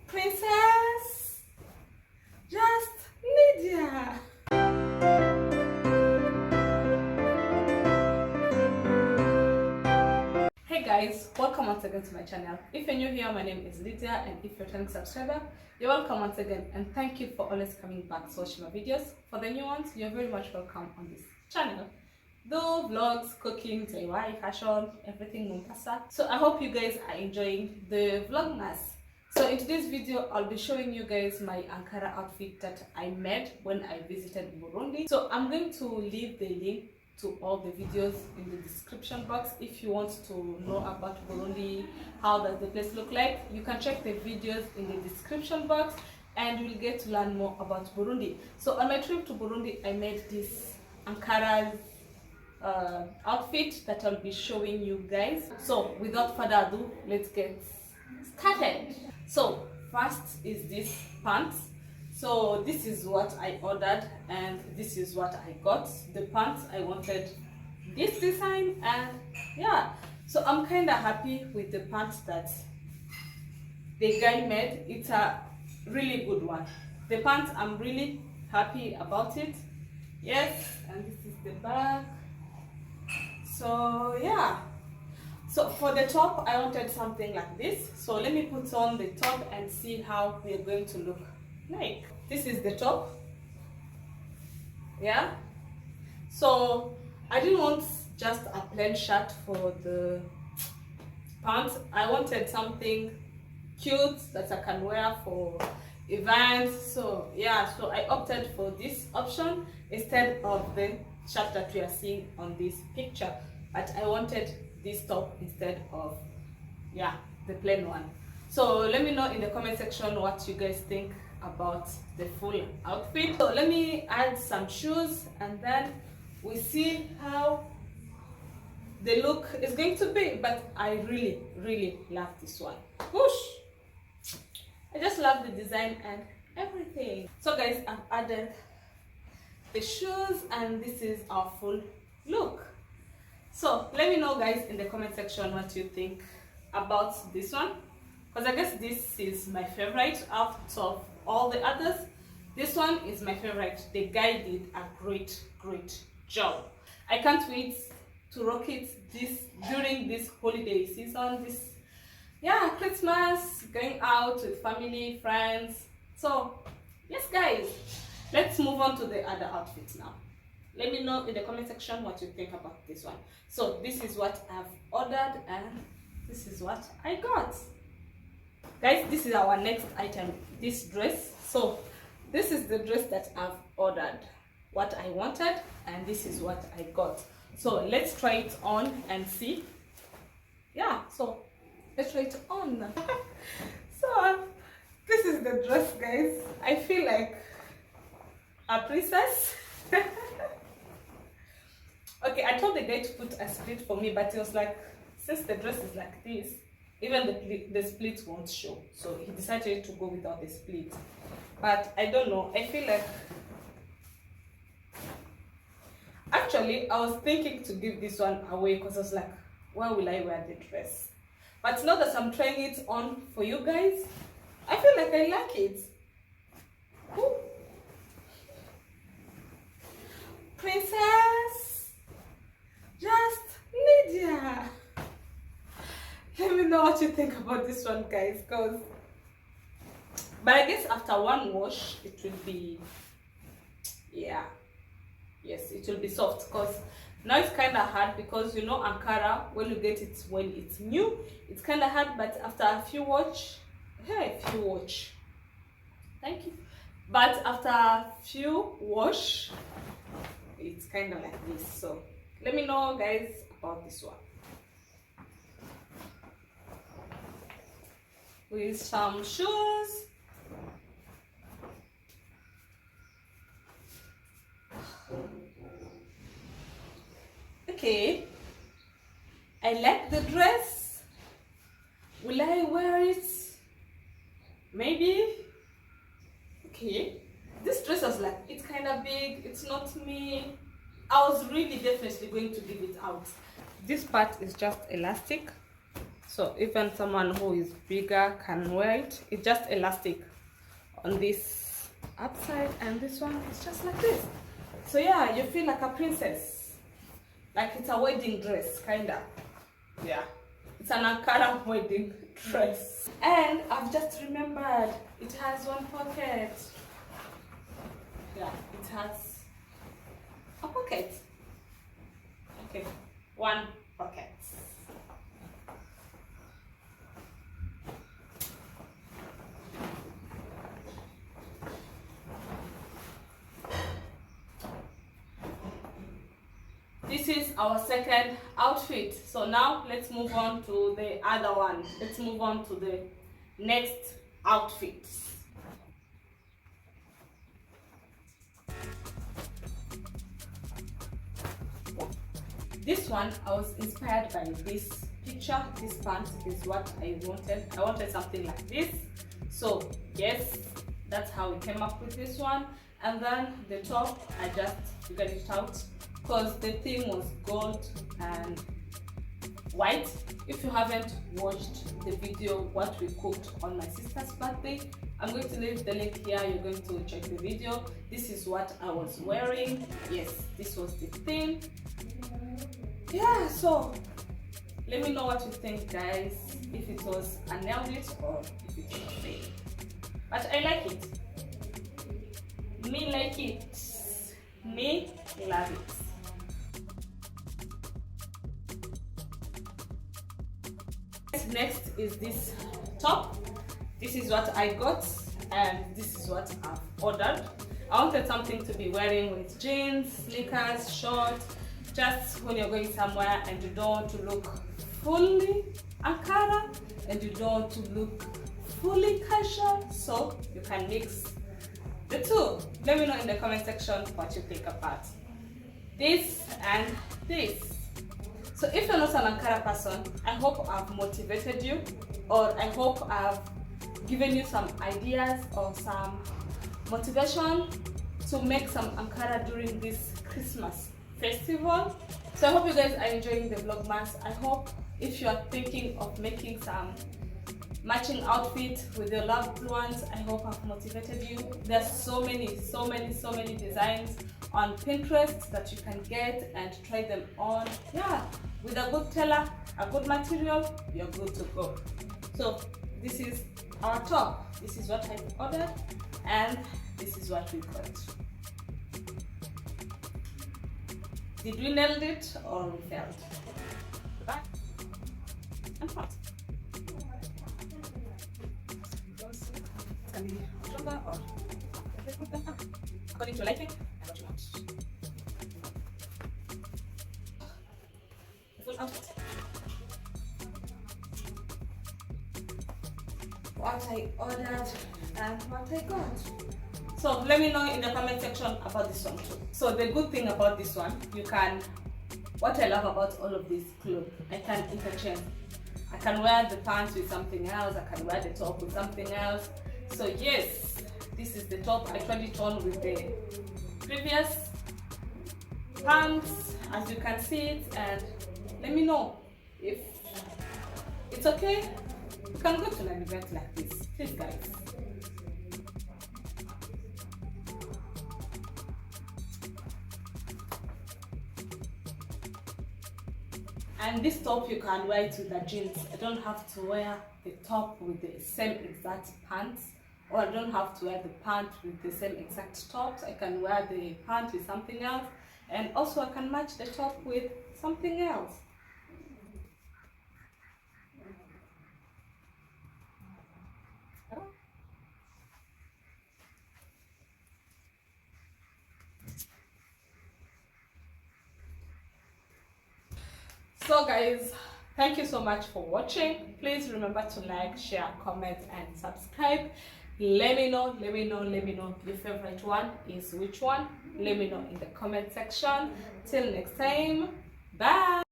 Princess, just Lydiaa. Hey guys, welcome once again to my channel. If you're new here, my name is Lydiaa, and if you're a returning subscriber, you're welcome once again, and thank you for always coming back to watch my videos. For the new ones, you're very much welcome on this channel. Though vlogs, cooking, DIY, fashion, everything Mombasa. So I hope you guys are enjoying the vlogmas. So in today's video, I'll be showing you guys my Ankara outfit that I made when I visited Burundi. So I'm going to leave the link to all the videos in the description box. If you want to know about Burundi, how does the place look like, you can check the videos in the description box and you'll get to learn more about Burundi. So on my trip to Burundi, I made this Ankara outfit that I'll be showing you guys. So without further ado, let's get started. So first is this pants. So this is what I ordered and this is what I got. The pants, I wanted this design, and yeah, so I'm kind of happy with the pants that the guy made. It's a really good one. The pants, I'm really happy about it. Yes, and this is the back. So yeah, so for the top, I wanted something like this. So let me put on the top and see how we're going to look like. This is the top. Yeah, so I didn't want just a plain shirt for the pants. I wanted something cute that I can wear for events. So yeah, so I opted for this option instead of the shirt that we are seeing on this picture. But I wanted this top instead of, yeah, the plain one. So let me know in the comment section what you guys think about the full outfit. So let me add some shoes and then we see how the look is going to be. But I really love this one. Whoosh! I just love the design and everything. So guys, I've added the shoes and this is our full look. So let me know guys in the comment section what you think about this one, because I guess this is my favorite out of all the others. This one is my favorite. The guy did a great job. I can't wait to rock it during this holiday season, this, yeah, Christmas, going out with family, friends. So yes guys, let's move on to the other outfits now. Let me know in the comment section what you think about this one. So this is what I've ordered and this is what I got. Guys, this is our next item, this dress. So this is the dress that I've ordered, what I wanted, and this is what I got. So let's try it on and see. Yeah, so let's try it on. So this is the dress guys. I feel like a princess. Okay, I told the guy to put a split for me, but he was like, since the dress is like this, even the split won't show. So he decided to go without the split. But I don't know, I feel like, actually I was thinking to give this one away because I was like, where will I wear the dress? But now that I'm trying it on for you guys, I feel like I like it. Ooh. Princess, just Lydiaa. Let me know what you think about this one guys, because but I guess after one wash it will be, yeah, yes, it will be soft, because now it's kind of hard, because you know Ankara, when you get it when it's new, it's kind of hard, but after a few wash, hey, few wash, thank you, but after a few wash it's kind of like this. So let me know guys about this one. With some shoes. Okay, I like the dress. Will I wear it? Maybe. Okay, this dress was like, it's kind of big, it's not me. I was really definitely going to give it out. This part is just elastic, so even someone who is bigger can wear it. It's just elastic on this upside, and this one is just like this. So yeah, you feel like a princess, like it's a wedding dress kinda. Yeah, it's an Ankara wedding dress. And I've just remembered, it has one pocket. Yeah, it has a pocket. Okay, one pocket. This is our second outfit. So now let's move on to the other one. Let's move on to the next outfit. This one, I was inspired by this picture. This pant is what I wanted. I wanted something like this. So yes, that's how we came up with this one. And then the top, I just figured it out because the theme was gold and white. If you haven't watched the video what we cooked on my sister's birthday, I'm going to leave the link here. You're going to check the video. This is what I was wearing. Yes, this was the theme. Yeah, so let me know what you think, guys, if it was a nailed it or if it was a fail. But I like it. Me like it. Me love it. Next is this top. This is what I got and this is what I've ordered. I wanted something to be wearing with jeans, sneakers, shorts, just when you're going somewhere and you don't want to look fully Ankara and you don't want to look fully casual, so you can mix the two. Let me know in the comment section what you think about this and this. So if you're not an Ankara person, I hope I've motivated you, or I hope I've given you some ideas or some motivation to make some Ankara during this Christmas festival. So I hope you guys are enjoying the vlogmas. I hope if you are thinking of making some matching outfit with your loved ones, I hope I've motivated you. There's so many designs on Pinterest that you can get and try them on. Yeah, with a good tailor, a good material, you're good to go. So this is our top. This is what I ordered and this is what we got. Did we nail it or we failed? Back and front. Can be stronger or according to lighting and what you want. The full outfit. What I ordered and what I got. So let me know in the comment section about this one too. So the good thing about this one, you can, what I love about all of these clothes, I can interchange. I can wear the pants with something else, I can wear the top with something else. So yes, this is the top. I tried it on with the previous pants, as you can see it, and let me know if it's okay. You can go to an event like this, please guys. And this top you can wear it with the jeans. I don't have to wear the top with the same exact pants, or I don't have to wear the pant with the same exact tops. I can wear the pant with something else, and also I can match the top with something else. So guys, thank you so much for watching. Please remember to like, share, comment and subscribe. Let me know your favorite one is which one. Let me know in the comment section. Till next time, bye.